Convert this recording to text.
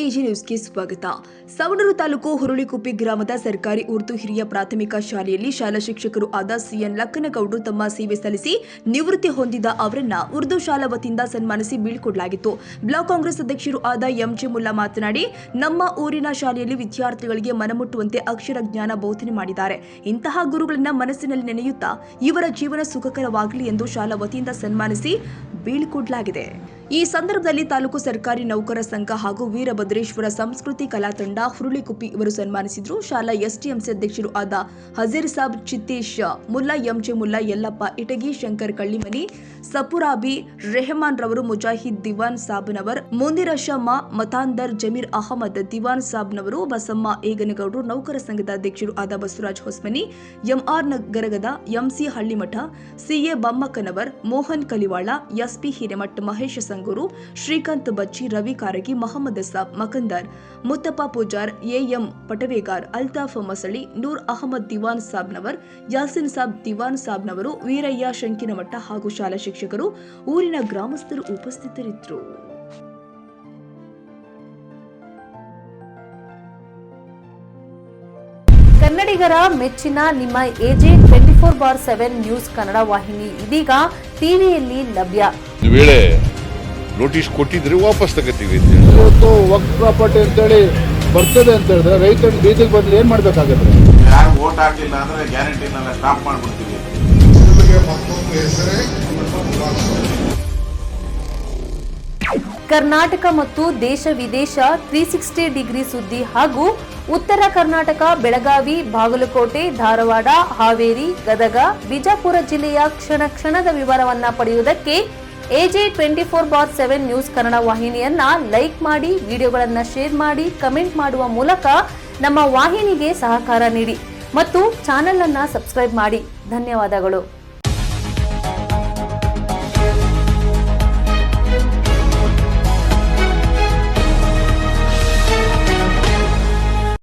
AG ನ್ಯೂಸ್ಗೆ ಸ್ವಾಗತ. ಸವಣೂರು ತಾಲೂಕು ಹುರುಳಿಕುಪ್ಪಿ ಗ್ರಾಮದ ಸರ್ಕಾರಿ ಉರ್ದು ಹಿರಿಯ ಪ್ರಾಥಮಿಕ ಶಾಲೆಯಲ್ಲಿ ಶಾಲಾ ಶಿಕ್ಷಕರು ಆದ ಸಿಎನ್ ಲಕ್ಕನಗೌಡರು ತಮ್ಮ ಸೇವೆ ಸಲ್ಲಿಸಿ ನಿವೃತ್ತಿ ಹೊಂದಿದ ಅವರನ್ನ ಉರ್ದು ಶಾಲಾ ವತಿಯಿಂದ ಸನ್ಮಾನಿಸಿ ಬೀಳ್ಕೊಡಲಾಗಿತ್ತು. ಬ್ಲಾಕ್ ಕಾಂಗ್ರೆಸ್ ಅಧ್ಯಕ್ಷರು ಆದ ಎಂಜೆ ಮುಲ್ಲಾ ಮಾತನಾಡಿ, ನಮ್ಮ ಊರಿನ ಶಾಲೆಯಲ್ಲಿ ವಿದ್ಯಾರ್ಥಿಗಳಿಗೆ ಮನಮುಟ್ಟುವಂತೆ ಅಕ್ಷರ ಜ್ಞಾನ ಬೋಧನೆ ಮಾಡಿದ್ದಾರೆ. ಇಂತಹ ಗುರುಗಳನ್ನ ಮನಸ್ಸಿನಲ್ಲಿ ನೆನೆಯುತ್ತಾ ಇವರ ಜೀವನ ಸುಖಕರವಾಗಲಿ ಎಂದು ಶಾಲಾ ವತಿಯಿಂದ ಸನ್ಮಾನಿಸಿ ಬೀಳ್ಕೊಡಲಾಗಿದೆ. ಈ ಸಂದರ್ಭದಲ್ಲಿ ತಾಲೂಕು ಸರ್ಕಾರಿ ನೌಕರ ಸಂಘ ಹಾಗೂ ವೀರಭದ್ರೇಶ್ವರ ಸಂಸ್ಕೃತಿ ಕಲಾ ತಂಡ ಹುರುಳಿಕುಪ್ಪಿ ಇವರು ಸನ್ಮಾನಿಸಿದರು. ಶಾಲಾ ಎಸ್ಟಿಎಂಸಿ ಅಧ್ಯಕ್ಷರು ಆದ ಹಜೀರ್ ಸಾಬ್, ಚಿತ್ತೇಶ್ ಮುಲ್ಲಾ, ಎಂಜೆ ಮುಲ್ಲಾ, ಯಲ್ಲಪ್ಪ ಇಟಗಿ, ಶಂಕರ್ ಕಳ್ಳಿಮನಿ, ಸಪುರಾಬಿ, ರೆಹಮಾನ್ ರವರು, ಮುಜಾಹಿದ್ ದಿವಾನ್ ಸಾಬ್ನವರ್, ಮುಂದಿರ ಶಮ್ಮ, ಮತಾಂದರ್, ಜಮೀರ್ ಅಹಮದ್ ದಿವಾನ್ ಸಾಬ್ನವರು, ಬಸಮ್ಮ ಏಗನಗೌಡರು, ನೌಕರ ಸಂಘದ ಅಧ್ಯಕ್ಷರು ಆದ Basavaraj Hosmani, M R Nagaragad, M C Hallimath, C A Bammakkanavar, Mohan Kalivala, S P Hiremath, Mahesh Sanguru, Shrikant Bachchi, Ravi Karagi, Mohammed Sab Makandar, Muttappa Pujar, A M Patavegar, Altaf Masali, Noor Ahmed Diwan Sabnavar, Yasin Sab Diwan ಸಾಬ್ನವರು, ವೀರಯ್ಯ ಶಂಕಿನಮಠ ಹಾಗೂ ಶಾಲಾ ಶಿಕ್ಷಕರು, ಊರಿನ ಗ್ರಾಮಸ್ಥರು ಉಪಸ್ಥಿತರಿದ್ದರು. ಕನ್ನಡಿಗರ ಮೆಚ್ಚಿನ ನಿಮ್ಮ ಎಜೆ 24/7 ನ್ಯೂಸ್ ಕನ್ನಡ ವಾಹಿನಿ ಇದೀಗ ಟಿವಿಯಲ್ಲಿ ಲಭ್ಯ. ವೇಳೆ ನೋಟಿಸ್ ಕೊಟ್ಟಿದ್ರೆ ವಾಪಸ್ ತಗೋತೀವಿ. ಇವತ್ತು ವಕ್ಫ್ ಪ್ರಾಪರ್ಟಿ ಅಂತೇಳಿ ಬರ್ತದೆ ಅಂತ ಹೇಳಿದ್ರೆ ರೈತರು ಬೀದಿಗೆ ಬಂದ್ರೆ ಏನ್ ಮಾಡ್ಬೇಕಾಗತ್ತೆ? ಯಾರು ವೋಟ್ ಹಾಕಿಲ್ಲ ಅಂದ್ರೆ ಗ್ಯಾರಂಟಿನೆಲ್ಲ ಸ್ಟಾಪ್ ಮಾಡ್ಬಿಡ್ತೀವಿ. ಕರ್ನಾಟಕ ಮತ್ತು ದೇಶ ವಿದೇಶ 360 ಡಿಗ್ರಿ ಸುದ್ದಿ ಹಾಗೂ ಉತ್ತರ ಕರ್ನಾಟಕ, ಬೆಳಗಾವಿ, ಬಾಗಲಕೋಟೆ, ಧಾರವಾಡ, ಹಾವೇರಿ, ಗದಗ, ಬಿಜಾಪುರ ಜಿಲ್ಲೆಯ ಕ್ಷಣ ಕ್ಷಣದ ವಿವರವನ್ನ ಪಡೆಯುವುದಕ್ಕೆ ಎಜೆ 24/7 ನ್ಯೂಸ್ ಕನ್ನಡ ವಾಹಿನಿಯನ್ನ ಲೈಕ್ ಮಾಡಿ, ವಿಡಿಯೋಗಳನ್ನ ಶೇರ್ ಮಾಡಿ, ಕಮೆಂಟ್ ಮಾಡುವ ಮೂಲಕ ನಮ್ಮ ವಾಹಿನಿಗೆ ಸಹಕಾರ ನೀಡಿ ಮತ್ತು ಚಾನೆಲ್ ಅನ್ನ ಸಬ್ಸ್ಕ್ರೈಬ್ ಮಾಡಿ. ಧನ್ಯವಾದಗಳು.